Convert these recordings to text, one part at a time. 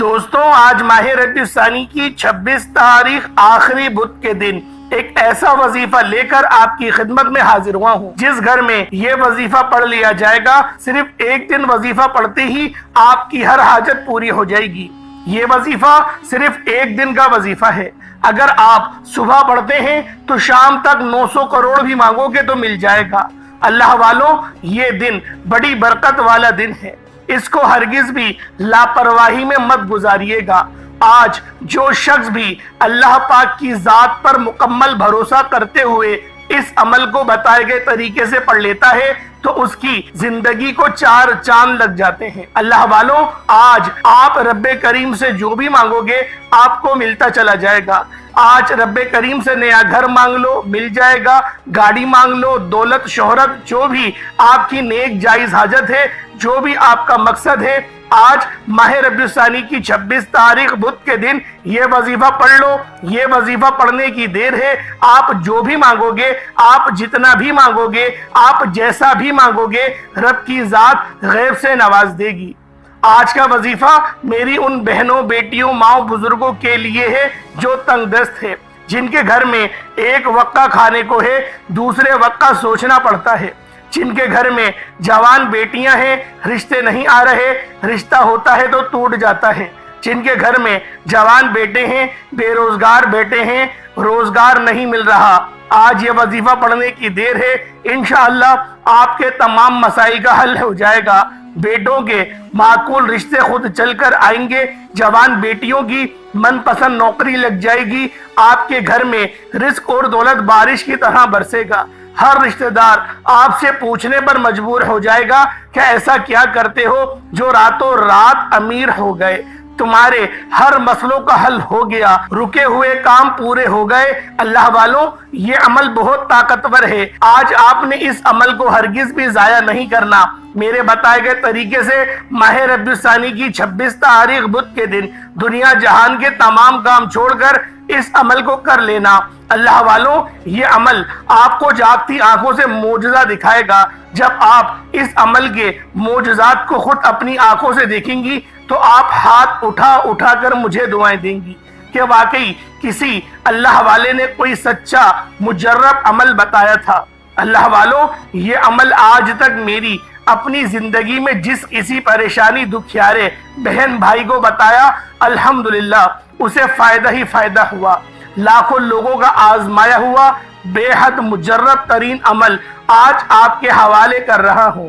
دوستوں، آج ماہ ربیع الثانی کی 26 تاریخ آخری بدھ کے دن ایک ایسا وظیفہ لے کر آپ کی خدمت میں حاضر ہوا ہوں جس گھر میں یہ وظیفہ پڑھ لیا جائے گا، صرف ایک دن وظیفہ پڑھتے ہی آپ کی ہر حاجت پوری ہو جائے گی۔ یہ وظیفہ صرف ایک دن کا وظیفہ ہے۔ اگر آپ صبح پڑھتے ہیں تو شام تک 900 کروڑ بھی مانگو گے تو مل جائے گا۔ اللہ والوں، یہ دن بڑی برکت والا دن ہے، اس کو ہرگز بھی لاپرواہی میں مت گزاریے گا۔ آج جو شخص بھی اللہ پاک کی ذات پر مکمل بھروسہ کرتے ہوئے اس عمل کو بتائے گئے طریقے سے پڑھ لیتا ہے تو اس کی زندگی کو 4 چاند لگ جاتے ہیں۔ اللہ والوں، آج آپ رب کریم سے جو بھی مانگو گے آپ کو ملتا چلا جائے گا۔ آج رب کریم سے نیا گھر مانگ لو، مل جائے گا۔ گاڑی مانگ لو، دولت، شہرت، جو بھی آپ کی نیک جائز حاجت ہے، جو بھی آپ کا مقصد ہے، آج ماہ ربیع الثانی کی 26 تاریخ بدھ کے دن یہ وظیفہ پڑھ لو۔ یہ وظیفہ پڑھنے کی دیر ہے۔ آپ جو بھی مانگو گے، آپ جتنا بھی مانگو گے، آپ جیسا بھی مانگو گے، رب کی ذات غیب سے نواز دے گی۔ آج کا وظیفہ میری ان بہنوں، بیٹیوں، ماؤں، بزرگوں کے لیے ہے جو تنگ دست ہے، جن کے گھر میں ایک وقت کھانے کو ہے، دوسرے وقت سوچنا پڑتا ہے، جن کے گھر میں جوان بیٹیاں ہیں، رشتے نہیں آ رہے، رشتہ ہوتا ہے تو ٹوٹ جاتا ہے، جن کے گھر میں جوان بیٹے ہیں، بے روزگار بیٹے ہیں، روزگار نہیں مل رہا۔ آج یہ وظیفہ پڑھنے کی دیر ہے، انشاءاللہ آپ کے تمام مسائل کا حل ہو جائے گا۔ بیٹوں کے معقول رشتے خود چل کر آئیں گے، جوان بیٹیوں کی من پسند نوکری لگ جائے گی، آپ کے گھر میں رزق اور دولت بارش کی طرح برسے گا۔ ہر رشتہ دار آپ سے پوچھنے پر مجبور ہو جائے گا کہ ایسا کیا کرتے ہو جو راتوں رات امیر ہو گئے، تمہارے ہر مسئلوں کا حل ہو گیا، رکے ہوئے کام پورے ہو گئے۔ اللہ والوں، یہ عمل بہت طاقتور ہے۔ آج آپ نے اس عمل کو ہرگز بھی ضائع نہیں کرنا۔ میرے بتائے گئے طریقے سے ماہ ربیع الثانی کی 26 تاریخ بدھ کے دن دنیا جہان کے تمام کام چھوڑ کر اس عمل کو کر لینا۔ اللہ والوں، یہ عمل آپ کو جاگتی آنکھوں سے معجزہ دکھائے گا۔ جب آپ اس عمل کے معجزات کو خود اپنی آنکھوں سے دیکھیں گی تو آپ ہاتھ اٹھا اٹھا کر مجھے دعائیں دیں گی کہ واقعی کسی اللہ والے نے کوئی سچا مجرب عمل بتایا تھا۔ اللہ والوں، یہ عمل آج تک میری اپنی زندگی میں جس کسی پریشانی دکھیارے بہن بھائی کو بتایا، الحمدللہ اسے فائدہ ہی فائدہ ہوا، لاکھوں لوگوں کا آزمایا ہوا بے حد مجرب ترین عمل آج آپ کے حوالے کر رہا ہوں۔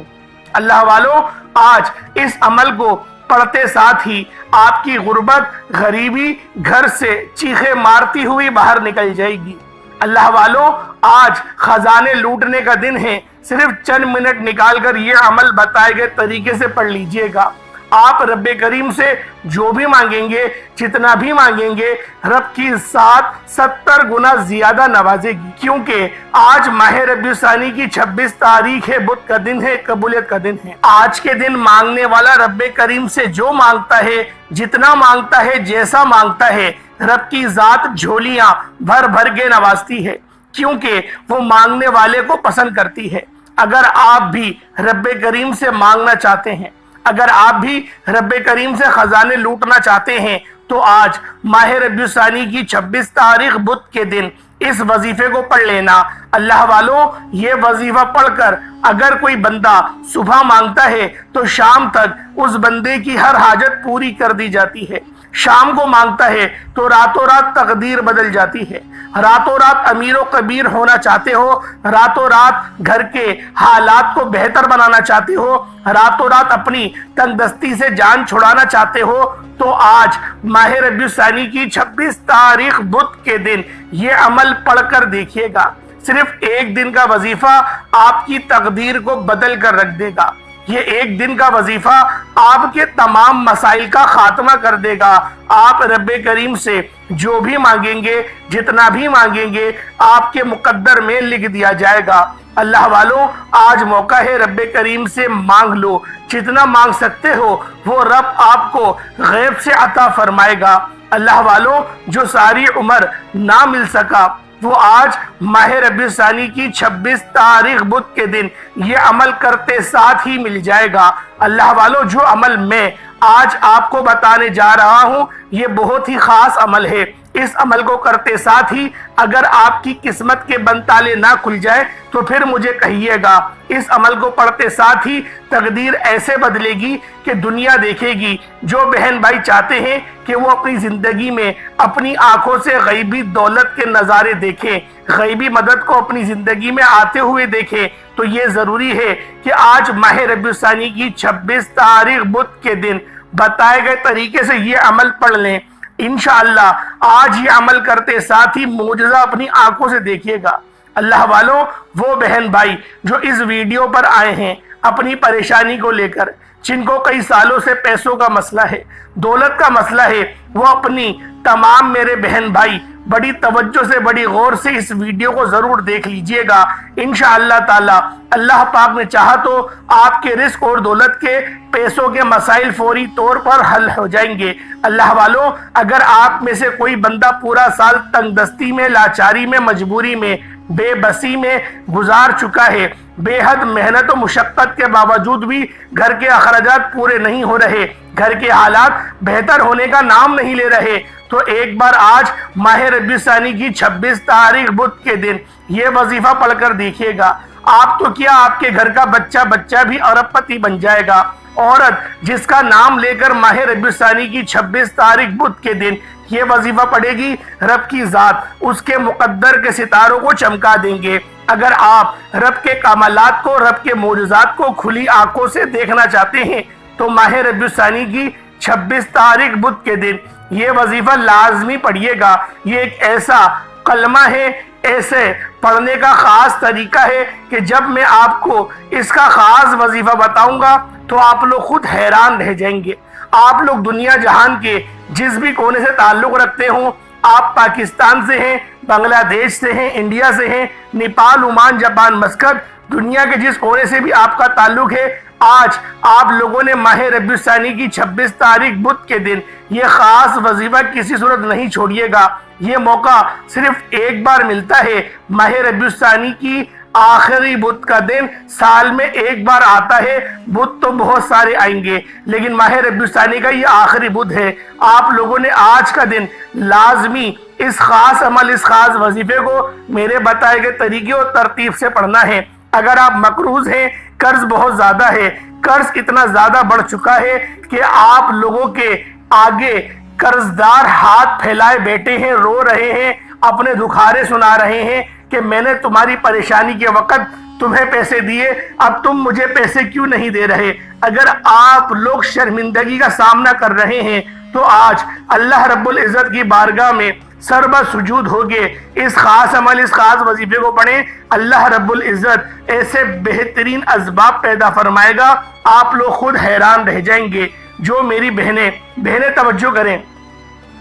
اللہ والوں، آج اس عمل کو پڑھتے ساتھ ہی آپ کی غربت، غریبی گھر سے چیخے مارتی ہوئی باہر نکل جائے گی۔ اللہ والوں، آج خزانے لوٹنے کا دن ہے، صرف چند منٹ نکال کر یہ عمل بتائے گئے طریقے سے پڑھ لیجئے گا۔ آپ رب کریم سے جو بھی مانگیں گے، جتنا بھی مانگیں گے، رب کی ذات 70 گنا زیادہ نوازے گی، کیونکہ آج ماہ ربیع الثانی کی 26 تاریخ ہے، بدھ کا دن ہے، قبولیت کا دن ہے۔ آج کے دن مانگنے والا رب کریم سے جو مانگتا ہے، جتنا مانگتا ہے، جیسا مانگتا ہے، رب کی ذات جھولیاں بھر بھر کے نوازتی ہے، کیونکہ وہ مانگنے والے کو پسند کرتی ہے۔ اگر آپ بھی رب کریم سے مانگنا چاہتے ہیں، اگر آپ بھی رب کریم سے خزانے لوٹنا چاہتے ہیں تو آج ماہ ربیع الثانی کی 26 تاریخ بدھ کے دن اس وظیفے کو پڑھ لینا۔ اللہ والوں، یہ وظیفہ پڑھ کر اگر کوئی بندہ صبح مانگتا ہے تو شام تک اس بندے کی ہر حاجت پوری کر دی جاتی ہے۔ شام کو مانگتا ہے تو راتوں رات تقدیر بدل جاتی ہے۔ راتوں رات امیر و کبیر ہونا چاہتے ہو، راتوں رات گھر کے حالات کو بہتر بنانا چاہتے ہو، راتوں رات اپنی تنگ دستی سے جان چھڑانا چاہتے ہو، تو آج ماہ ربیع الثانی کی 26 تاریخ بدھ کے دن یہ عمل پڑھ کر دیکھیے گا۔ صرف ایک دن کا وظیفہ آپ کی تقدیر کو بدل کر رکھ دے گا۔ یہ ایک دن کا وظیفہ آپ کے تمام مسائل کا خاتمہ کر دے گا۔ آپ رب کریم سے جو بھی مانگیں گے، جتنا بھی مانگیں گے، آپ کے مقدر میں لکھ دیا جائے گا۔ اللہ والوں، آج موقع ہے، رب کریم سے مانگ لو، جتنا مانگ سکتے ہو وہ رب آپ کو غیب سے عطا فرمائے گا۔ اللہ والوں، جو ساری عمر نہ مل سکا وہ آج ماہ ربیع الثانی کی 26 تاریخ بدھ کے دن یہ عمل کرتے ساتھ ہی مل جائے گا۔ اللہ والوں، جو عمل میں آج آپ کو بتانے جا رہا ہوں یہ بہت ہی خاص عمل ہے۔ اس عمل کو کرتے ساتھ ہی اگر آپ کی قسمت کے بند تالے نہ کھل جائے تو پھر مجھے کہیے گا۔ اس عمل کو پڑھتے ساتھ ہی تقدیر ایسے بدلے گی کہ دنیا دیکھے گی۔ جو بہن بھائی چاہتے ہیں کہ وہ اپنی زندگی میں اپنی آنکھوں سے غیبی دولت کے نظارے دیکھیں، غیبی مدد کو اپنی زندگی میں آتے ہوئے دیکھیں، تو یہ ضروری ہے کہ آج ماہ ربیع الثانی کی 26 تاریخ بدھ کے دن بتائے گئے طریقے سے یہ عمل پڑھ لیں۔ انشاءاللہ آج یہ عمل کرتے ساتھ ہی معجزہ اپنی آنکھوں سے دیکھیے گا۔ اللہ والوں، وہ بہن بھائی جو اس ویڈیو پر آئے ہیں اپنی پریشانی کو لے کر، جن کو کئی سالوں سے پیسوں کا مسئلہ ہے، دولت کا مسئلہ ہے، وہ اپنی تمام میرے بہن بھائی بڑی توجہ سے بڑی غور سے اس ویڈیو کو ضرور دیکھ لیجئے گا۔ انشاءاللہ تعالی اللہ پاک نے چاہا تو آپ کے رزق اور دولت کے پیسوں کے مسائل فوری طور پر حل ہو جائیں گے۔ اللہ والوں، اگر آپ میں سے کوئی بندہ پورا سال تنگ دستی میں، لاچاری میں، مجبوری میں، بے بسی میں گزار چکا ہے، بے حد محنت و مشقت کے باوجود بھی گھر کے اخراجات پورے نہیں ہو رہے، گھر کے حالات بہتر ہونے کا نام نہیں لے رہے، تو ایک بار آج ماہ ربیع الثانی کی 26 تاریخ بدھ کے دن یہ وظیفہ پڑھ کر دیکھیے گا۔ آپ تو کیا، آپ کے گھر کا بچہ بھی ارب پتی بن جائے گا۔ عورت جس کا نام لے کر ماہ ربیع الثانی کی 26 تاریخ بدھ کے دن یہ وظیفہ پڑھے گی، رب کی ذات اس کے مقدر کے ستاروں کو چمکا دیں گے۔ اگر آپ رب کے کمالات کو، رب کے معجزات کو کھلی آنکھوں سے دیکھنا چاہتے ہیں تو ماہ ربیع الثانی کی 26 تاریخ بدھ کے دن یہ وظیفہ لازمی پڑھیے گا۔ یہ ایک ایسا کلمہ ہے، ایسے پڑھنے کا خاص طریقہ ہے کہ جب میں آپ کو اس کا خاص وظیفہ بتاؤں گا تو آپ لوگ خود حیران رہ جائیں گے۔ آپ لوگ دنیا جہان کے جس بھی کونے سے تعلق رکھتے ہوں، آپ پاکستان سے ہیں، بنگلہ دیش سے ہیں، انڈیا سے ہیں، نیپال، عمان، جاپان، مسقط، دنیا کے جس کونے سے بھی آپ کا تعلق ہے، آج آپ لوگوں نے ماہ ربیع الثانی کی 26 تاریخ بدھ کے دن یہ خاص وظیفہ کسی صورت نہیں چھوڑیے گا۔ یہ موقع صرف ایک بار ملتا ہے۔ ماہ ربیع الثانی کی آخری بدھ کا دن سال میں ایک بار آتا ہے۔ بدھ تو بہت سارے آئیں گے لیکن ماہ ربیع الثانی کا یہ آخری بدھ ہے۔ آپ لوگوں نے آج کا دن لازمی اس خاص عمل، اس خاص وظیفے کو میرے بتائے گئے طریقے اور ترتیب سے پڑھنا ہے۔ اگر آپ مقروض ہیں، قرض بہت زیادہ ہے، قرض اتنا زیادہ بڑھ چکا ہے کہ آپ لوگوں کے آگے قرضدار ہاتھ پھیلائے بیٹھے ہیں، رو رہے ہیں، اپنے دکھارے سنا رہے ہیں کہ میں نے تمہاری پریشانی کے وقت تمہیں پیسے دیے، اب تم مجھے پیسے کیوں نہیں دے رہے۔ اگر آپ لوگ شرمندگی کا سامنا کر رہے ہیں تو آج اللہ رب العزت کی بارگاہ میں سربہ سجود ہوگے، اس خاص عمل، اس خاص وظیفے کو پڑھیں۔ اللہ رب العزت ایسے بہترین اسباب پیدا فرمائے گا، آپ لوگ خود حیران رہ جائیں گے۔ جو میری بہنیں توجہ کریں،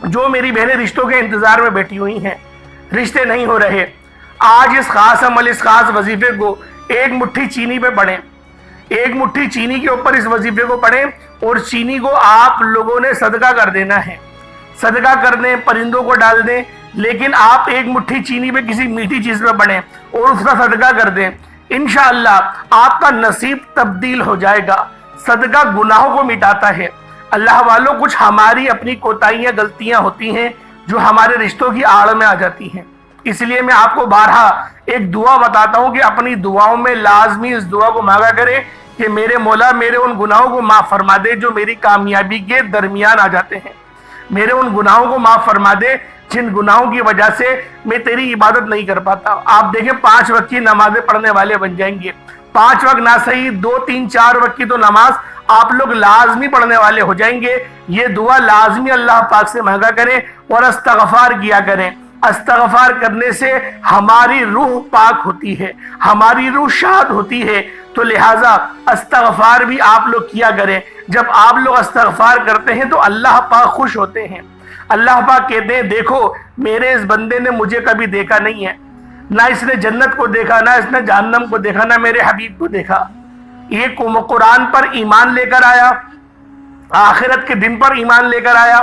جو میری بہنیں رشتوں کے انتظار میں بیٹھی ہوئی ہیں، رشتے نہیں ہو رہے، آج اس خاص عمل، اس خاص وظیفے کو ایک مٹھی چینی پہ پڑھیں، ایک مٹھی چینی کے اوپر اس وظیفے کو پڑھیں اور چینی کو آپ لوگوں نے صدقہ کر دینا ہے۔ صدقہ کر دیں، پرندوں کو ڈال دیں، لیکن آپ ایک مٹھی چینی پہ کسی میٹھی چیز پہ پڑھیں اور اس کا صدقہ کر دیں۔ انشاءاللہ آپ کا نصیب تبدیل ہو جائے گا۔ صدقہ گناہوں کو مٹاتا ہے۔ اللہ والوں، کچھ ہماری اپنی کوتاہیاں، غلطیاں ہوتی ہیں جو ہمارے رشتوں کی آڑ میں آ جاتی ہیں۔ اس لیے میں آپ کو بارہا ایک دعا بتاتا ہوں کہ اپنی دعاؤں میں لازمی اس دعا کو مانگا کرے کہ میرے مولا میرے ان گناہوں کو معاف فرما دے جو میری کامیابی کے درمیان آ جاتے ہیں، میرے ان گناہوں کو معاف فرما دے جن گناہوں کی وجہ سے میں تیری عبادت نہیں کر پاتا۔ آپ دیکھیں 5 وقت کی نمازیں پڑھنے والے بن جائیں گے، 5 وقت نہ صحیح 2 3 4 وقت کی تو نماز آپ لوگ لازمی پڑھنے والے ہو جائیں گے۔ یہ دعا لازمی اللہ پاک سے مانگا کریں اور استغفار کیا کریں۔ استغفار کرنے سے ہماری روح پاک ہوتی ہے، ہماری روح شاد ہوتی ہے، تو لہٰذا استغفار بھی آپ لوگ کیا کریں۔ جب آپ لوگ استغفار کرتے ہیں تو اللہ پاک خوش ہوتے ہیں۔ اللہ پاک کہتے ہیں دیکھو میرے اس بندے نے مجھے کبھی دیکھا نہیں ہے، نہ اس نے جنت کو دیکھا، نہ اس نے جہنم کو دیکھا، نہ میرے حبیب کو دیکھا۔ یہ قرآن پر ایمان لے کر آیا، آخرت کے دن پر ایمان لے کر آیا،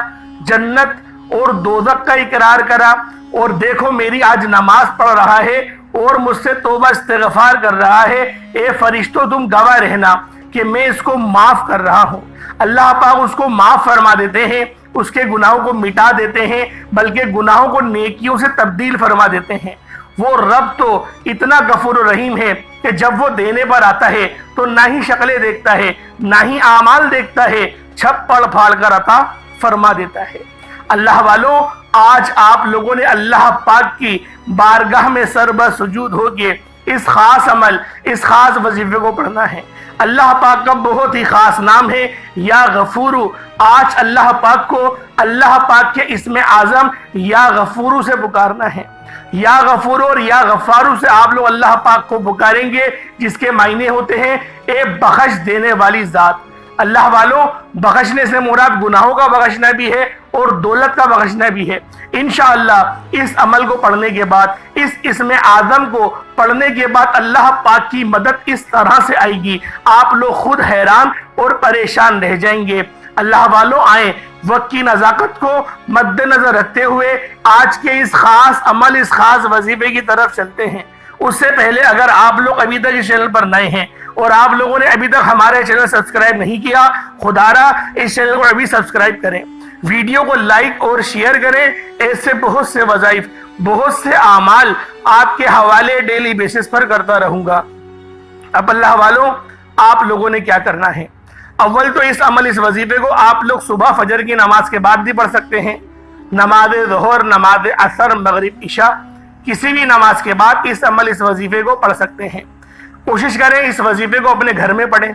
جنت اور دوزخ کا اقرار کرا، اور دیکھو میری آج نماز پڑھ رہا ہے اور مجھ سے توبہ استغفار کر رہا ہے۔ اے فرشتوں تم گواہ رہنا کہ میں اس کو معاف کر رہا ہوں، اللہ پاک اس کو معاف فرما دیتے ہیں، اس کے گناہوں کو مٹا دیتے ہیں، بلکہ گناہوں کو نیکیوں سے تبدیل فرما دیتے ہیں۔ وہ رب تو اتنا غفور و رحیم ہے کہ جب وہ دینے پر آتا ہے تو نہ ہی شکلیں دیکھتا ہے، نہ ہی اعمال دیکھتا ہے، چھپ پڑ پھاڑ کر عطا فرما دیتا ہے۔ اللہ والوں، آج آپ لوگوں نے اللہ پاک کی بارگاہ میں سر بر سجود ہو کے اس خاص عمل، اس خاص وظیفے کو پڑھنا ہے۔ اللہ پاک کا بہت ہی خاص نام ہے یا غفورو۔ آج اللہ پاک کو اللہ پاک کے اسم اعظم یا غفورو سے پکارنا ہے۔ یا غفورو اور یا غفارو سے آپ لوگ اللہ پاک کو پکاریں گے، جس کے معنی ہوتے ہیں اے بخش دینے والی ذات۔ اللہ والوں، بخشنے سے مراد گناہوں کا بخشنا بھی ہے اور دولت کا بخشنا بھی ہے۔ انشاءاللہ اس عمل کو پڑھنے کے بعد، اس اسم اعظم کو پڑھنے کے بعد اللہ پاک کی مدد اس طرح سے آئے گی، آپ لوگ خود حیران اور پریشان رہ جائیں گے۔ اللہ والوں، آئیں وقت کی نزاکت کو مد نظر رکھتے ہوئے آج کے اس خاص عمل، اس خاص وظیفے کی طرف چلتے ہیں۔ اس سے پہلے اگر آپ لوگ ابھی تک اس چینل پر نئے ہیں اور آپ لوگوں نے ابھی تک ہمارے چینل سبسکرائب نہیں کیا، خدارا اس چینل کو ابھی سبسکرائب کریں، ویڈیو کو لائک اور شیئر کریں۔ ایسے بہت سے وظائف، بہت سے اعمال آپ کے حوالے ڈیلی بیسس پر کرتا رہوں گا۔ اب اللہ والوں، آپ لوگوں نے کیا کرنا ہے؟ اول تو اس عمل، اس وظیفے کو آپ لوگ صبح فجر کی نماز کے بعد بھی پڑھ سکتے ہیں، نماز ظہر، نماز عصر، مغرب، عشاء، کسی بھی نماز کے بعد اس عمل، اس وظیفے کو پڑھ سکتے ہیں۔ کوشش کریں اس وظیفے کو اپنے گھر میں پڑھیں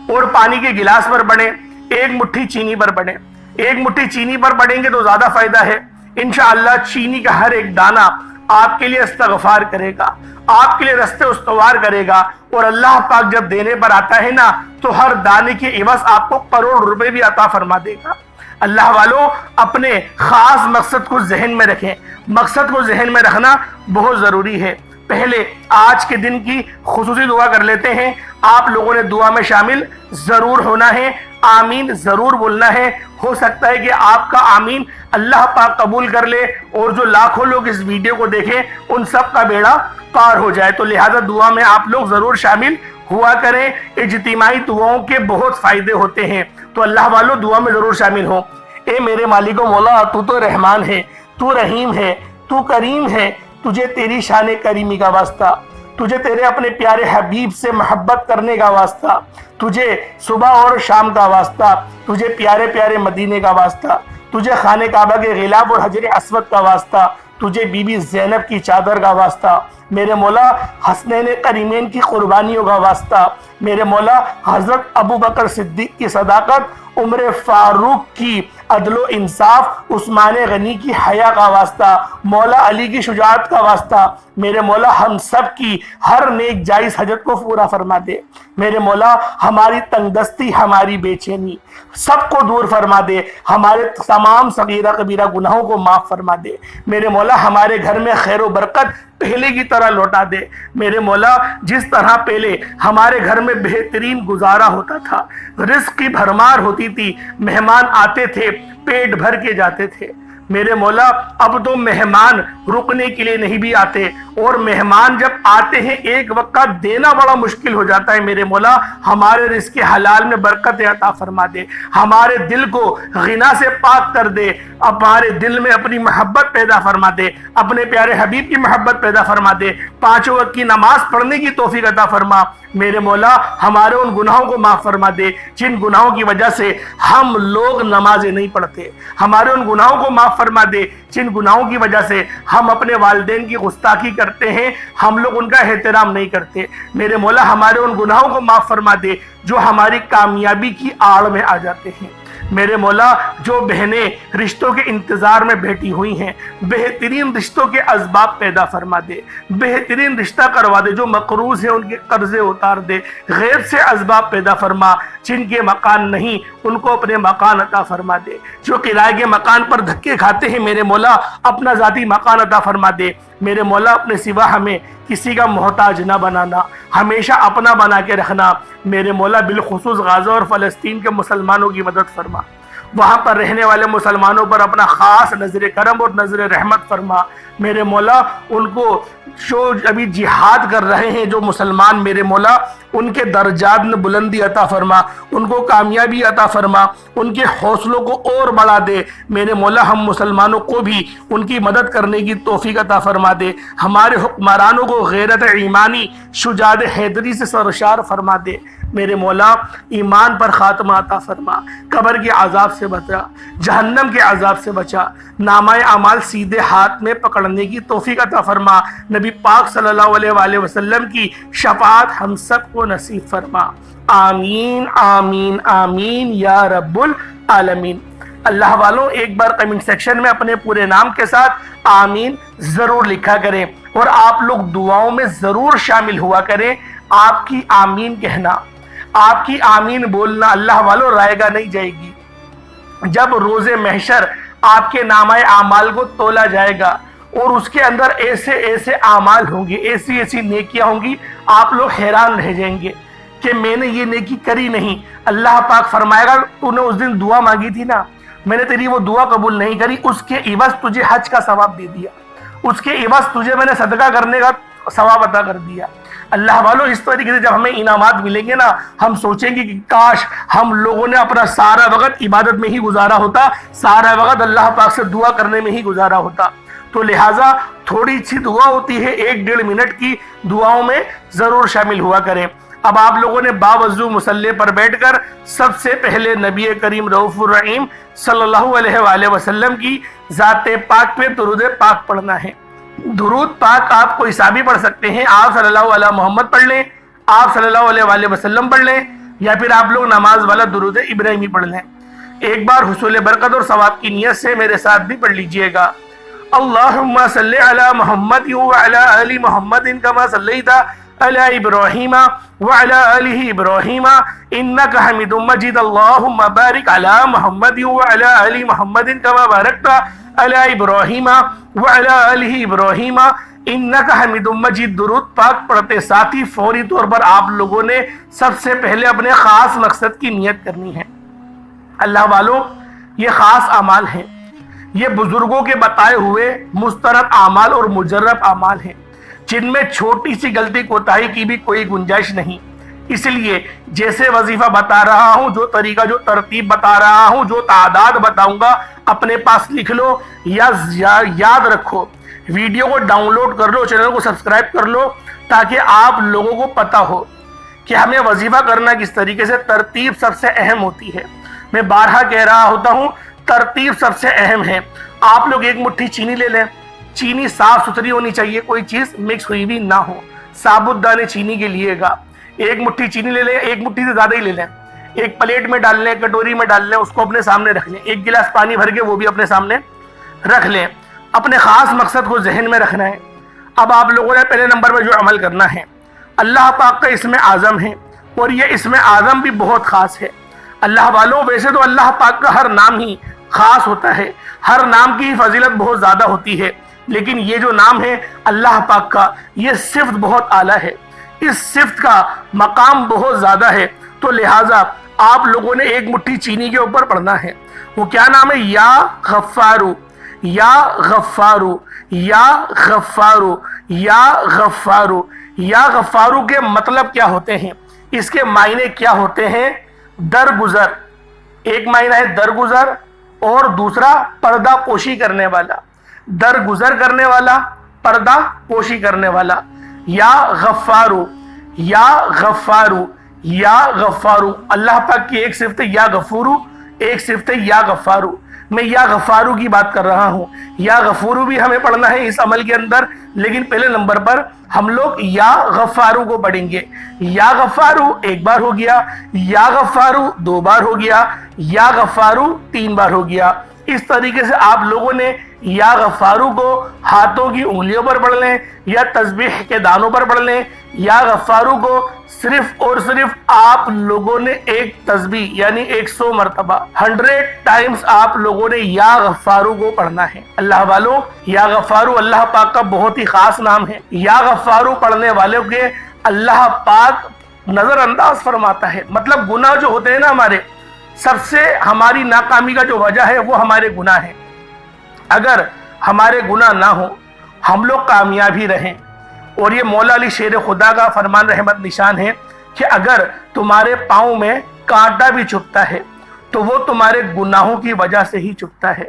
اور پانی کے گلاس پر پڑھیں، ایک مٹھی چینی پر پڑھیں۔ ایک مٹھی چینی پر پڑھیں گے تو زیادہ فائدہ ہے۔ انشاءاللہ چینی کا ہر ایک دانہ آپ کے لیے استغفار کرے گا، آپ کے لیے رستے استوار کرے گا، اور اللہ پاک جب دینے پر آتا ہے نا تو ہر دانے کے عوض آپ کو کروڑ روپے بھی عطا فرما دے گا۔ اللہ والوں، اپنے خاص مقصد کو ذہن میں رکھیں۔ مقصد کو ذہن میں رکھنا بہت ضروری ہے۔ پہلے آج کے دن کی خصوصی دعا کر لیتے ہیں۔ آپ لوگوں نے دعا میں شامل ضرور ہونا ہے، آمین ضرور بولنا ہے۔ ہو سکتا ہے کہ آپ کا آمین اللہ پاک قبول کر لے اور جو لاکھوں لوگ اس ویڈیو کو دیکھیں ان سب کا بیڑا پار ہو جائے، تو لہذا دعا میں آپ لوگ ضرور شامل ہوا کریں۔ اجتماعی دعاؤں کے بہت فائدے ہوتے ہیں، تو اللہ والوں دعا میں ضرور شامل ہوں۔ اے میرے مالک و مولا، تو تو رحمان ہے، تو رحیم ہے، تو کریم ہے، تجھے تیری شان کریمی کا واسطہ، تجھے تیرے اپنے پیارے حبیب سے محبت کرنے کا واسطہ، تجھے صبح اور شام کا واسطہ، تجھے پیارے پیارے مدینے کا واسطہ، تجھے خانہ کعبہ کے غلاف اور حجر اسود کا واسطہ، تجھے بی بی زینب کی چادر کا واسطہ، میرے مولا حسنین کریمین کی قربانیوں کا واسطہ، میرے مولا حضرت ابو بکر صدیق کی صداقت، عمر فاروق کی عدل و انصاف، عثمان غنی کی حیا کا واسطہ، مولا علی کی شجاعت کا واسطہ، میرے مولا ہم سب کی ہر نیک جائز حاجت کو پورا فرما دے۔ میرے مولا ہماری تنگ دستی، ہماری بے چینی سب کو دور فرما دے، ہمارے تمام صغیرہ کبیرہ گناہوں کو معاف فرما دے۔ میرے مولا ہمارے گھر میں خیر و برکت پہلے کی طرح لوٹا دے۔ میرے مولا جس طرح پہلے ہمارے گھر میں بہترین گزارا ہوتا تھا، رزق کی بھرمار ہوتی تھی، مہمان آتے تھے پیٹ بھر کے جاتے تھے، میرے مولا اب تو مہمان رکنے کے لیے نہیں بھی آتے، اور مہمان جب آتے ہیں ایک وقت کا دینا بڑا مشکل ہو جاتا ہے۔ میرے مولا ہمارے رزق حلال میں برکت عطا فرما دے، ہمارے دل کو غنا سے پاک کر دے، ہمارے دل میں اپنی محبت پیدا فرما دے، اپنے پیارے حبیب کی محبت پیدا فرما دے، 5 وقت کی نماز پڑھنے کی توفیق عطا فرما۔ میرے مولا ہمارے ان گناہوں کو معاف فرما دے جن گناہوں کی وجہ سے ہم لوگ نمازیں نہیں پڑھتے، ہمارے ان گناہوں کو معاف فرما دے جن گناہوں کی وجہ سے ہم اپنے والدین کی گستاخی کرتے ہیں، ہم لوگ ان کا احترام نہیں کرتے۔ میرے مولا ہمارے ان گناہوں کو معاف فرما دے جو ہماری کامیابی کی آڑ میں آ جاتے ہیں۔ میرے مولا جو بہنیں رشتوں کے انتظار میں بیٹھی ہوئی ہیں، بہترین رشتوں کے اسباب پیدا فرما دے، بہترین رشتہ کروا دے، جو مقروض ہیں ان کے قرضے اتار دے، غیب سے اسباب پیدا فرما، جن کے مکان نہیں ان کو اپنے مکان عطا فرما دے، جو کرائے کے مکان پر دھکے کھاتے ہیں میرے مولا اپنا ذاتی مکان عطا فرما دے۔ میرے مولا اپنے سوا ہمیں کسی کا محتاج نہ بنانا، ہمیشہ اپنا بنا کے رکھنا۔ میرے مولا بالخصوص غزہ اور فلسطین کے مسلمانوں کی مدد فرما، وہاں پر رہنے والے مسلمانوں پر اپنا خاص نظر کرم اور نظر رحمت فرما۔ میرے مولا ان کو جو ابھی جہاد کر رہے ہیں جو مسلمان، میرے مولا ان کے درجات میں بلندی عطا فرما، ان کو کامیابی عطا فرما، ان کے حوصلوں کو اور بڑھا دے میرے مولا، ہم مسلمانوں کو بھی ان کی مدد کرنے کی توفیق عطا فرما دے، ہمارے حکمرانوں کو غیرت ایمانی شجاعت حیدری سے سرشار فرما دے میرے مولا، ایمان پر خاتمہ عطا فرما، قبر کے عذاب سے بچا، جہنم کے عذاب سے بچا، نامہ اعمال سیدھے ہاتھ میں پکڑنے کی توفیق عطا فرما، نبی پاک صلی اللہ علیہ وآلہ وسلم کی شفاعت ہم سب کو نصیب فرما، آمین آمین آمین یا رب العالمین۔ اللہ والوں ایک بار کمنٹ سیکشن میں اپنے پورے نام کے ساتھ آمین ضرور لکھا کریں، اور آپ لوگ دعاؤں میں ضرور شامل ہوا کریں۔ آپ کی آمین کہنا، آپ کی آمین بولنا اللہ والوں رائے گا نہیں جائے گی۔ جب روز محشر آپ کے نامہ اعمال کو تولا جائے گا اور اس کے اندر ایسے ایسے اعمال ہوں گے، ایسی ایسی نیکیاں ہوں گی، آپ لوگ حیران رہ جائیں گے کہ میں نے یہ نیکی کری نہیں۔ اللہ پاک فرمائے گا تو نے اس دن دعا مانگی تھی نا، میں نے تیری وہ دعا قبول نہیں کری، اس کے عوض تجھے حج کا ثواب دے دیا، اس کے عوض تجھے میں نے صدقہ کرنے کا ثواب عطا کر دیا۔ اللہ والوں اس طریقے سے جب ہمیں انعامات ملیں گے نا، ہم سوچیں گے کہ کاش ہم لوگوں نے اپنا سارا وقت عبادت میں ہی گزارا ہوتا، سارا وقت اللہ پاک سے دعا کرنے میں ہی گزارا ہوتا۔ تو لہٰذا تھوڑی سی دعا ہوتی ہے، 1-1.5 منٹ کی دعاؤں میں ضرور شامل ہوا کریں۔ اب آپ لوگوں نے باوضو مصلی پر بیٹھ کر سب سے پہلے نبی کریم رؤوف الرحیم صلی اللہ علیہ وآلہ وسلم کی ذات پاک پہ درود پاک پڑھنا ہے۔ درود پاک آپ کو حسابی پڑھ سکتے ہیں، آپ صلی اللہ علیہ محمد پڑھ لیں، آپ صلی اللہ علیہ وآلہ وسلم پڑھ لیں، یا پھر آپ لوگ نماز والا درود ابراہیمی پڑھ لیں۔ ایک بار حصول برکت اور ثواب کی نیت سے میرے ساتھ بھی پڑھ لیجئے گا۔ اللہم صلی علی محمد وعلی آل محمد کما صلیت علی ابراہیم وعلی آل ابراہیم انک حمید مجید، اللہم بارک علی محمد وعلی آل محمد کما بارکت علی ابراہیم وعلی آل ابراہیم انک حمید مجید۔ درود پاک پڑھتے ساتھی فوری طور پر آپ لوگوں نے سب سے پہلے اپنے خاص مقصد کی نیت کرنی ہے۔ اللہ والوں یہ خاص اعمال ہیں، یہ بزرگوں کے بتائے ہوئے مسترد اعمال اور مجرب اعمال ہیں، جن میں چھوٹی سی غلطی کوتاہی کی بھی کوئی گنجائش نہیں۔ اس لیے جیسے وظیفہ بتا رہا ہوں، جو طریقہ جو ترتیب بتا رہا ہوں، جو تعداد بتاؤں گا اپنے پاس لکھ لو یا یاد رکھو، ویڈیو کو ڈاؤن لوڈ کر لو، چینل کو سبسکرائب کر لو، تاکہ آپ لوگوں کو پتہ ہو کہ ہمیں وظیفہ کرنا کس طریقے سے۔ ترتیب سب سے اہم ہوتی ہے، میں بارہا کہہ رہا ہوتا ہوں، ترتیب سب سے اہم ہے۔ آپ لوگ ایک مٹھی چینی لے لیں، چینی صاف ستھری ہونی چاہیے، کوئی چیز مکس ہوئی بھی نہ ہو، ثابت دانے چینی کے لیے گا۔ ایک مٹھی چینی لے لیں، ایک مٹھی سے زیادہ ہی لے لیں، ایک پلیٹ میں ڈال لیں، کٹوری میں ڈال لیں، اس کو اپنے سامنے رکھ لیں، ایک گلاس پانی بھر کے وہ بھی اپنے سامنے رکھ لیں۔ اپنے خاص مقصد کو ذہن میں رکھنا ہے۔ اب آپ لوگوں نے پہلے نمبر پر جو عمل کرنا ہے، اللہ پاک کا اسم اعظم ہے، اور یہ اسم اعظم بھی بہت خاص ہے۔ اللہ والوں ویسے تو اللہ پاک کا ہر نام ہی خاص ہوتا ہے، ہر نام کی فضیلت بہت زیادہ ہوتی ہے، لیکن یہ جو نام ہے اللہ پاک کا، یہ صفت بہت اعلیٰ ہے، اس صفت کا مقام بہت زیادہ ہے۔ تو لہٰذا آپ لوگوں نے ایک مٹھی چینی کے اوپر پڑھنا ہے۔ وہ کیا نام ہے؟ یا غفارو، یا غفارو، یا غفارو، یا غفارو۔ یا غفارو کے مطلب کیا ہوتے ہیں، اس کے معنی کیا ہوتے ہیں؟ درگزر، ایک معنی ہے درگزر، اور دوسرا پردہ پوشی کرنے والا، درگزر کرنے والا، پردہ پوشی کرنے والا۔ یا غفارو، یا غفارو، یا غفارو۔ اللہ پاک کی ایک صفت ہے یا غفورو، ایک صفت ہے یا غفارو۔ میں یا غفارو کی بات کر رہا ہوں، یا غفورو بھی ہمیں پڑھنا ہے اس عمل کے اندر، لیکن پہلے نمبر پر ہم لوگ یا غفارو کو پڑھیں گے۔ یا غفارو ایک بار ہو گیا، یا غفارو 2 بار ہو گیا، یا غفارو 3 بار ہو گیا۔ اس طریقے سے آپ لوگوں نے یا غفارو کو ہاتھوں کی انگلیوں پر پڑھ لیں، یا تسبیح کے دانوں پر پڑھ لیں۔ یا غفارو کو صرف اور صرف آپ لوگوں نے ایک تسبیح یعنی 100 مرتبہ 100 ٹائمز آپ لوگوں نے یا غفارو کو پڑھنا ہے۔ اللہ والوں یا غفارو اللہ پاک کا بہت ہی خاص نام ہے۔ یا غفارو پڑھنے والوں کے اللہ پاک نظر انداز فرماتا ہے، مطلب گناہ جو ہوتے ہیں نا ہمارے، سب سے ہماری ناکامی کا جو وجہ ہے وہ ہمارے گناہ ہیں۔ اگر ہمارے گناہ نہ ہوں، ہم لوگ کامیاب ہی رہیں، اور یہ مولا علی شیر خدا کا فرمان رحمت نشان ہے کہ اگر تمہارے پاؤں میں کانٹا بھی چبھتا ہے تو وہ تمہارے گناہوں کی وجہ سے ہی چبھتا ہے۔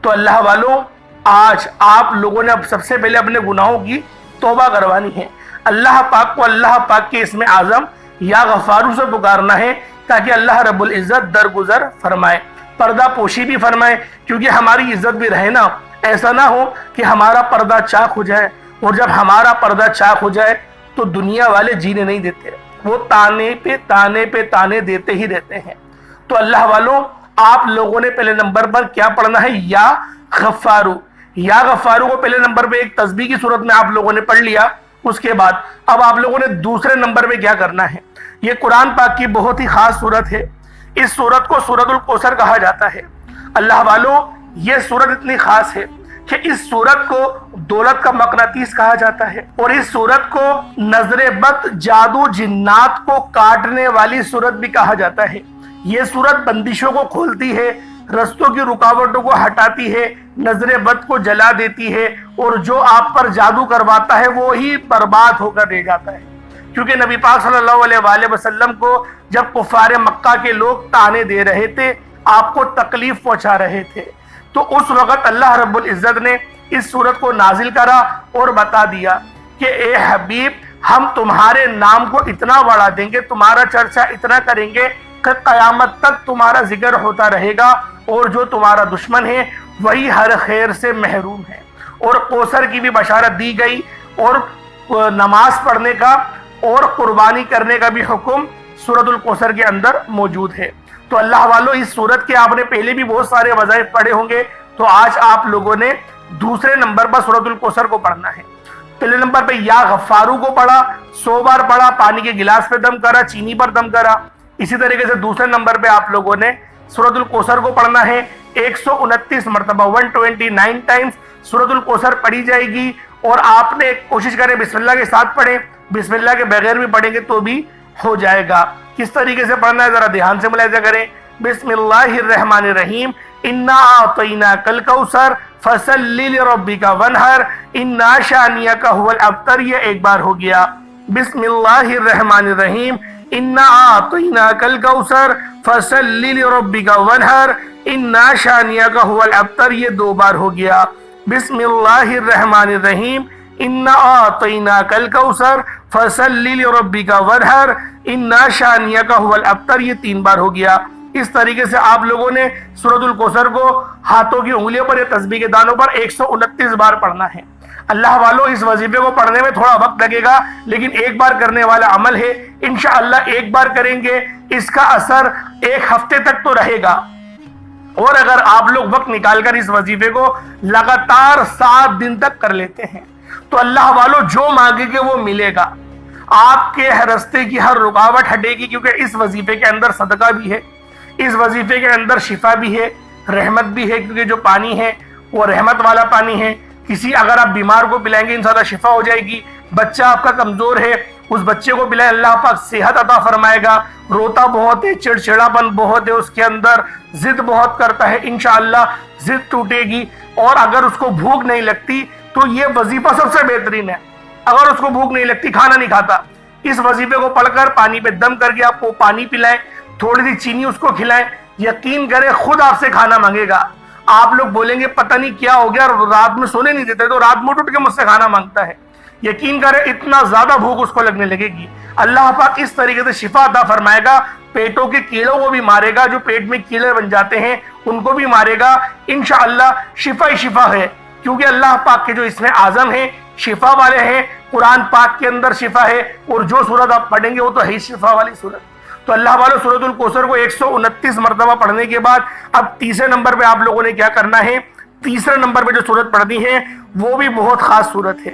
تو اللہ والوں، آج آپ لوگوں نے اب سب سے پہلے اپنے گناہوں کی توبہ کروانی ہے۔ اللہ پاک کو اللہ پاک کے اسم اعظم یا غفارو سے پکارنا ہے تاکہ اللہ رب العزت درگزر فرمائے، پردہ پوشی بھی فرمائے، کیونکہ ہماری عزت بھی رہے نا۔ ایسا نہ ہو کہ ہمارا پردہ چاک ہو جائے، اور جب ہمارا پردہ چاک ہو جائے تو دنیا والے جینے نہیں دیتے، وہ تانے پہ تانے پہ تانے دیتے ہی رہتے ہیں۔ تو اللہ والوں، آپ لوگوں نے پہلے نمبر پر کیا پڑھنا ہے؟ یا غفارو۔ یا غفارو کو پہلے نمبر پہ ایک تسبیح کی صورت میں آپ لوگوں نے پڑھ لیا۔ اس کے بعد اب آپ لوگوں نے دوسرے نمبر پہ کیا کرنا ہے؟ یہ قرآن پاک کی بہت ہی خاص صورت ہے۔ اس صورت کو سورۃ الکوثر کہا جاتا ہے۔ اللہ والوں، یہ صورت اتنی خاص ہے کہ اس صورت کو دولت کا مقناطیس کہا جاتا ہے، اور اس صورت کو نظر بد، جادو، جنات کو کاٹنے والی صورت بھی کہا جاتا ہے۔ یہ صورت بندشوں کو کھولتی ہے، رستوں کی رکاوٹوں کو ہٹاتی ہے، نظر بد کو جلا دیتی ہے، اور جو آپ پر جادو کرواتا ہے وہی برباد ہو کر رہ جاتا ہے۔ کیونکہ نبی پاک صلی اللہ علیہ وآلہ وسلم کو جب کفار مکہ کے لوگ تانے دے رہے تھے، آپ کو تکلیف پہنچا رہے تھے، تو اس وقت اللہ رب العزت نے اس صورت کو نازل کرا اور بتا دیا کہ اے حبیب، ہم تمہارے نام کو اتنا بڑھا دیں گے، تمہارا چرچا اتنا کریں گے کہ قیامت تک تمہارا ذکر ہوتا رہے گا، اور جو تمہارا دشمن ہے وہی ہر خیر سے محروم ہے۔ اور کوثر کی بھی بشارت دی گئی، اور نماز پڑھنے کا اور قربانی کرنے کا بھی حکم سورۃ الکوثر کے اندر موجود ہے۔ تو اللہ والوں، اس سورت کے آپ نے پہلے بھی بہت سارے وظائف پڑھے ہوں گے، تو آج آپ لوگوں نے دوسرے نمبر پر سورۃ الکوثر کو پڑھنا ہے۔ پہلے نمبر پہ یا غفارو کو پڑھا، 100 بار پڑھا، پانی کے گلاس پہ دم کرا، چینی پر دم کرا۔ اسی طریقے سے دوسرے نمبر پہ آپ لوگوں نے سورۃ الکوثر کو پڑھنا ہے، 129 مرتبہ 129 ٹائمز سورۃ الکوثر پڑھی جائے گی، اور آپ نے کوشش کریں بسم اللہ کے ساتھ پڑھیں، بسم اللہ کے بغیر بھی پڑھیں گے تو بھی ہو جائے گا۔ کس طریقے سے پڑھنا ہے ذرا دھیان سے ملاحظہ کریں۔ بسم اللہ الرحمن الرحیم، انا اعطیناک الکوثر فصل لربک وانحر انا شانئک هو الابتر، یہ ایک بار ہو گیا۔ بسم اللہ الرحمن الرحیم، انا اعطیناک الکوثر فصل لربک وانحر انا شانئک هو الابتر، یہ 2 بار ہو گیا۔ بسم اللہ الرحمن الرحیم، انا اعطیناک الکوثر فصل لربک وانحر انا شانئک هو الابتر، یہ 3 بار ہو گیا۔ اس طریقے سے آپ لوگوں نے سورۃ الکوثر کو ہاتھوں کی انگلیوں پر یا تسبیح کے دانوں پر 129 بار پڑھنا ہے۔ اللہ والوں، اس وظیفے کو پڑھنے میں تھوڑا وقت لگے گا، لیکن ایک بار کرنے والا عمل ہے۔ انشاءاللہ ایک بار کریں گے، اس کا اثر 1 ہفتے تک تو رہے گا، اور اگر آپ لوگ وقت نکال کر اس وظیفے کو لگاتار 7 دن تک کر لیتے ہیں تو اللہ والوں، جو مانگے گے وہ ملے گا۔ آپ کے راستے کی ہر رکاوٹ ہٹے گی، کیونکہ اس وظیفے کے اندر صدقہ بھی ہے، اس وظیفے کے اندر شفا بھی ہے، رحمت بھی ہے، کیونکہ جو پانی ہے وہ رحمت والا پانی ہے۔ اگر آپ بیمار کو پلائیں گے انشاءاللہ شفا ہو جائے گی۔ بچہ آپ کا کمزور ہے، اس بچے کو پلائیں، اللہ پاک صحت عطا فرمائے گا۔ روتا بہت ہے، چڑچڑاپن بہت ہے اس کے اندر، ضد بہت کرتا ہے، انشاءاللہ ضد ٹوٹے گی۔ اور اگر اس کو بھوک نہیں لگتی تو یہ وظیفہ سب سے بہترین ہے۔ اگر اس کو بھوک نہیں لگتی، کھانا نہیں کھاتا، اس وظیفے کو پڑھ کر پانی پہ دم کر کے آپ کو پانی پلائیں، تھوڑی سی چینی اس کو کھلائیں، یقین کریں خود آپ سے کھانا مانگے گا۔ آپ لوگ بولیں گے پتہ نہیں کیا ہو گیا، رات میں سونے نہیں دیتے، تو رات میں اٹھ کے مجھ سے کھانا مانگتا ہے۔ یقین کریں اتنا زیادہ بھوک اس کو لگنے لگے گی۔ اللہ پاک اس طریقے سے شفا عطا فرمائے گا، پیٹوں کے کیڑوں کو بھی مارے گا، جو پیٹ میں کیڑے بن جاتے ہیں ان کو بھی مارے گا۔ انشاءاللہ شفا ہی شفا ہے، کیونکہ اللہ پاک کے جو اسم اعظم ہیں شفا والے ہیں، قرآن پاک کے اندر شفا ہے، اور جو سورت آپ پڑھیں گے وہ تو ہے ہی شفا والی سورت۔ تو اللہ والوں، سورۃ الکوثر کو 129 مرتبہ پڑھنے کے بعد اب تیسرے نمبر پہ آپ لوگوں نے کیا کرنا ہے؟ تیسرے نمبر پہ جو سورت پڑھنی ہے وہ بھی بہت خاص سورت ہے،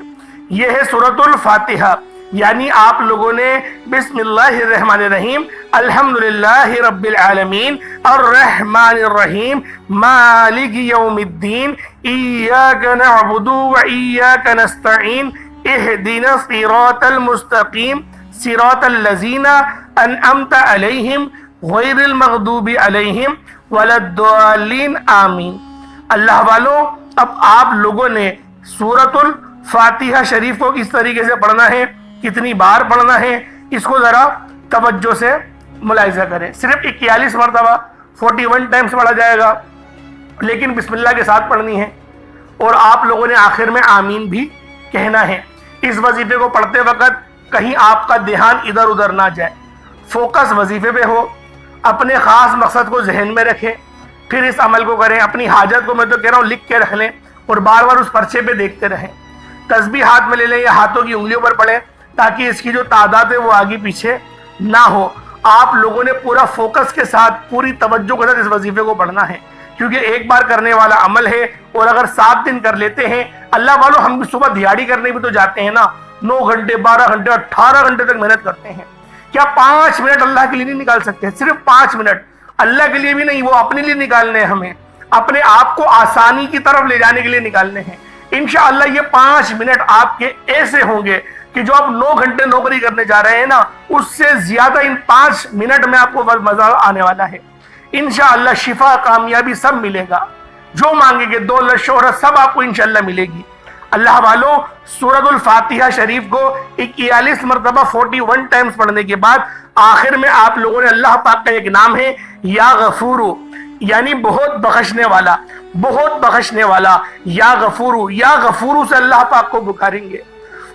یہ ہے سورۃ الفاتحہ۔ یعنی آپ لوگوں نے بسم اللہ الرحمن الرحیم، الحمدللہ رب العالمین، الرحمن الرحیم، مالک یوم الدین، ایاک نعبد و ایاک نستعین، اہدنا الصراط المستقیم، صراط الذین انعمت علیہم غیر المغضوب علیہم ولا الضالین، آمین۔ اللہ والوں، اب آپ لوگوں نے سورۃ فاتحہ شریف کو کس طریقے سے پڑھنا ہے، کتنی بار پڑھنا ہے، اس کو ذرا توجہ سے ملاحظہ کریں۔ صرف 41 مرتبہ 41 ٹائمز پڑھا جائے گا، لیکن بسم اللہ کے ساتھ پڑھنی ہے، اور آپ لوگوں نے آخر میں آمین بھی کہنا ہے۔ اس وظیفے کو پڑھتے وقت کہیں آپ کا دھیان ادھر ادھر نہ جائے، فوکس وظیفے پہ ہو، اپنے خاص مقصد کو ذہن میں رکھیں، پھر اس عمل کو کریں۔ اپنی حاجت کو میں تو کہہ رہا ہوں لکھ کے رکھ لیں اور بار بار اس پرچے پہ دیکھتے رہیں۔ تسبیح ہاتھ میں لے لیں یا ہاتھوں کی انگلیوں پر پڑھیں، تاکہ اس کی جو تعداد ہے وہ آگے پیچھے نہ ہو۔ آپ لوگوں نے پورا فوکس کے ساتھ، پوری توجہ کے ساتھ اس وظیفے کو پڑھنا ہے، کیونکہ ایک بار کرنے والا عمل ہے، اور اگر 7 دن کر لیتے ہیں، اللہ والوں ہم بھی صبح دیہاڑی کرنے بھی تو جاتے ہیں نا، 9 گھنٹے 12 گھنٹے 18 گھنٹے تک محنت کرتے ہیں، کیا 5 منٹ اللہ کے لیے نہیں نکال سکتے؟ صرف 5 منٹ اللہ کے لیے بھی نہیں، وہ اپنے لیے نکالنے ہیں، ہمیں اپنے آپ کو آسانی کی طرف لے جانے کے لیے نکالنے ہیں۔ انشاءاللہ یہ 5 منٹ آپ کے ایسے ہوں گے کہ جو آپ 9 گھنٹے نوکری کرنے جا رہے ہیں نا، اس سے زیادہ ان 5 منٹ میں آپ کو مزہ آنے والا ہے۔ انشاءاللہ شفا، کامیابی سب ملے گا، جو مانگیں گے، دولت، شہرت، سب آپ کو انشاءاللہ ملے گی۔ اللہ والوں، سورۃ الفاتحہ شریف کو 41 مرتبہ 41 ٹائمز پڑھنے کے بعد آخر میں آپ لوگوں نے، اللہ پاک کا ایک نام ہے یا غفورو، یعنی بہت بخشنے والا، بہت بخشنے والا، یا غفورو، یا غفورو سے اللہ پاک کو پکاریں گے،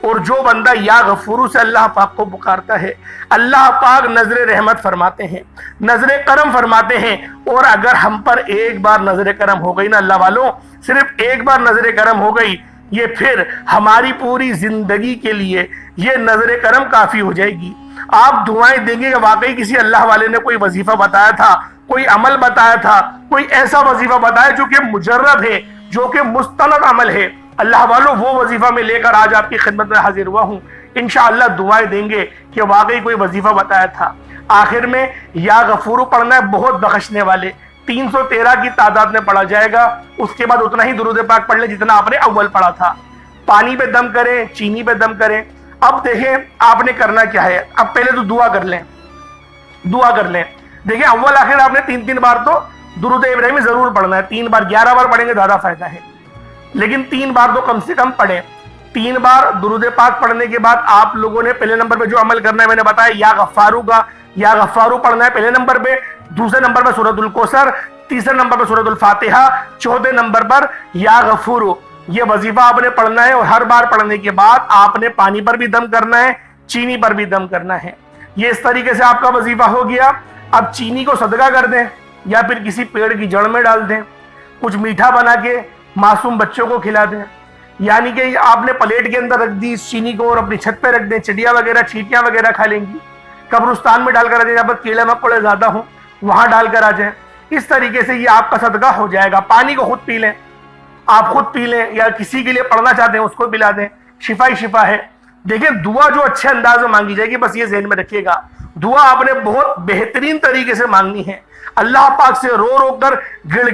اور جو بندہ یا غفورو سے اللہ پاک کو پکارتا ہے، اللہ پاک نظر رحمت فرماتے ہیں، نظر کرم فرماتے ہیں۔ اور اگر ہم پر ایک بار نظر کرم ہو گئی نا اللہ والوں، صرف ایک بار نظر کرم ہو گئی، یہ پھر ہماری پوری زندگی کے لیے یہ نظر کرم کافی ہو جائے گی۔ آپ دعائیں دیں گے کہ واقعی کسی اللہ والے نے کوئی وظیفہ بتایا تھا، کوئی عمل بتایا تھا، کوئی ایسا وظیفہ بتایا جو کہ مجرب ہے، جو کہ مستند عمل ہے۔ اللہ والوں، وہ وظیفہ میں لے کر آج آپ کی خدمت میں حاضر ہوا ہوں۔ انشاءاللہ دعائیں دیں گے کہ واقعی کوئی وظیفہ بتایا تھا۔ آخر میں یا غفورو پڑھنا ہے، بہت بخشنے والے، 313 کی تعداد میں پڑھا جائے گا۔ اس کے بعد اتنا ہی درود پاک پڑھ لیں جتنا آپ نے اول پڑھا تھا۔ پانی پہ دم کریں، چینی پہ دم کریں۔ اب دیکھیں آپ نے کرنا کیا ہے۔ اب پہلے تو دعا کر لیں، دعا کر لیں۔ دیکھیں اول آخر آپ نے 3 بار تو درود ابراہیمی ضرور پڑھنا ہے۔ 3 بار، 11 بار پڑھیں گے زیادہ فائدہ ہے، لیکن 3 بار تو کم سے کم پڑھیں۔ 3 بار درود پاک پڑھنے کے بعد آپ لوگوں نے پہلے نمبر پہ جو عمل کرنا ہے میں نے بتایا، یا غفارو کا، یا غفارو پڑھنا ہے پہلے نمبر پہ، دوسرے نمبر پہ سورۃ الکوثر، تیسرے نمبر پہ سورۃ الفاتحہ، چوتھے نمبر پر یا غفورو۔ یہ وظیفہ آپ نے پڑھنا ہے، اور ہر بار پڑھنے کے بعد آپ نے پانی پر بھی دم کرنا ہے، چینی پر بھی دم کرنا ہے۔ یہ اس طریقے سے آپ کا وظیفہ ہو گیا۔ اب چینی کو صدقہ کر دیں، یا پھر کسی پیڑ کی جڑ میں ڈال دیں، کچھ میٹھا بنا کے معصوم بچوں کو کھلا دیں، یعنی کہ آپ نے پلیٹ کے اندر رکھ دی اس چینی کو، اور اپنی چھت پہ رکھ دیں، چڑیا وغیرہ، چیٹیاں وغیرہ کھا لیں گی۔ قبرستان میں ڈال کر آ جائیں، جہاں پر کیڑے مکوڑے زیادہ ہوں وہاں ڈال کر آ جائیں۔ اس طریقے سے یہ آپ کا صدقہ ہو جائے گا۔ پانی کو خود پی لیں، آپ خود پی لیں، یا کسی کے لیے پڑھنا چاہتے ہیں اس کو پلا دیں، شفا ہی شفا ہے۔ دیکھیں دعا جو اچھے انداز میں مانگی جائے گی، بس یہ ذہن میں رکھیے گا، دعا آپ نے بہت بہترین طریقے سے مانگنی ہے، اللہ پاک سے رو رو کر، گڑ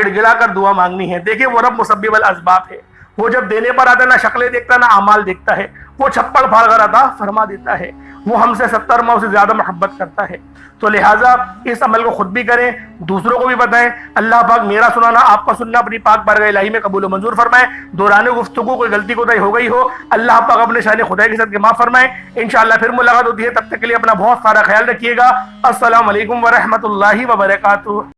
گڑا کر دعا مانگنی ہے۔ دیکھیں وہ رب مسبب الاسباب ہے، وہ جب دینے پر آتا ہے نہ شکلیں دیکھتا نہ اعمال دیکھتا ہے، وہ چھپڑ پھاڑ کر عطا فرما دیتا ہے، وہ ہم سے 70 ماؤں سے زیادہ محبت کرتا ہے۔ تو لہٰذا اس عمل کو خود بھی کریں، دوسروں کو بھی بتائیں۔ اللہ پاک میرا سنانا، آپ کا سننا اپنی پاک بارگاہ الہی میں قبول و منظور فرمائے۔ دوران گفتگو کوئی غلطی کوتاہی ہو گئی ہو، اللہ پاک اپنے شان خدا کے ساتھ کے معاف فرمائے۔ انشاءاللہ پھر ملاقات ہوتی ہے، تب تک کے لیے اپنا بہت سارا خیال رکھیے گا۔ السلام علیکم ورحمۃ اللہ وبرکاتہ۔